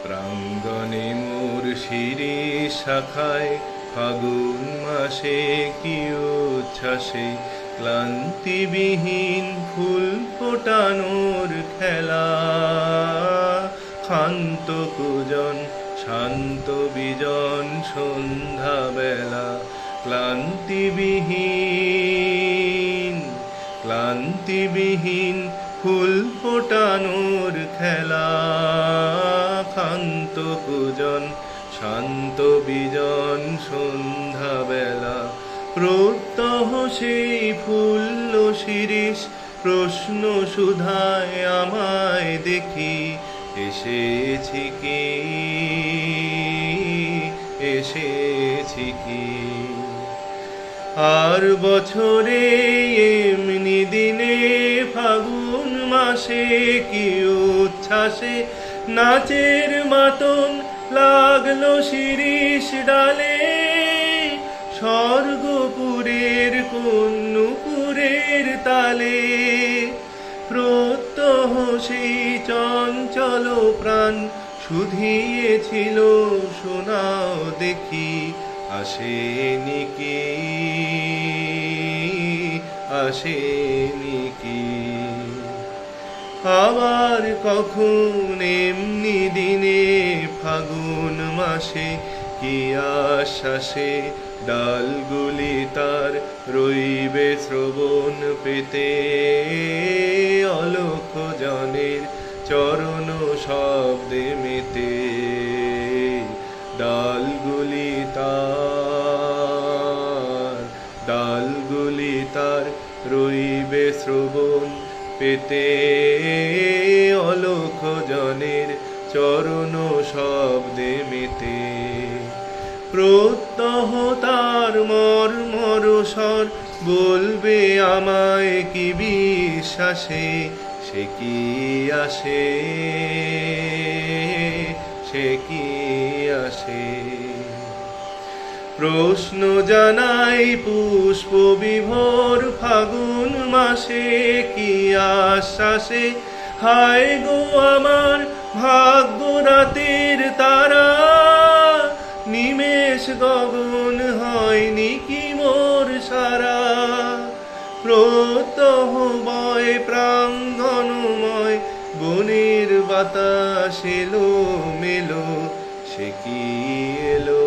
প্রাঙ্গণে মোর শিরি শাখায় ফাগুন মাসে কি উচ্ছ্বাসে ক্লান্তিবিহীন ফুল ফোটানোর খেলা। ক্ষান্ত কুজন শান্ত বিজন সন্ধ্যা বেলা ক্লান্তিবিহীন ফুল ফোটানোর খেলা। ক্ষান্ত কুজন শান্ত বিজন সন্ধ্যা বেলা প্রত্যহ সেই ফুল্ল শিরিষ প্রশ্ন সুধায় আমায় দেখি এসেছি কি আর বছরে এমনি দিনে ফাগুন মাসে কি উচ্ছ্বাসে নাচের মাতন লাগলো শিরিষ ডালে। স্বর্গপুরের কোন নূপুরের তালে প্রত্যহ সেই চঞ্চল প্রাণ শুধিয়েছিল শোনাও দেখি আসেনি কি। আবার কখন এমনি দিনে ফাগুন মাসে কি আশ্বাসে ডালগুলি তার রইবে শ্রবণ পেতে। অলক্ষ জনের চরণ শব্দে মেতে ডালগুলি তার রইবে শ্রবণ পেতে। অলক্ষ জনের চরণ শব্দে মেতে প্রত্যহ তার মর্মর স্বর বলবে আমায় কি বিশ্বাসে সে কি আসে। প্রশ্ন জানাই পুষ্প বিভোর ফাগুন মাসে কি আশ্বাসে। হায় গো আমার ভাগ্য রাতের তারা নিমেষ গগন হয়নি কি মোর সারা। প্রত্যহ বয় প্রাঙ্গণময় বনের বাতাস এলো মেলো সে কি এলো।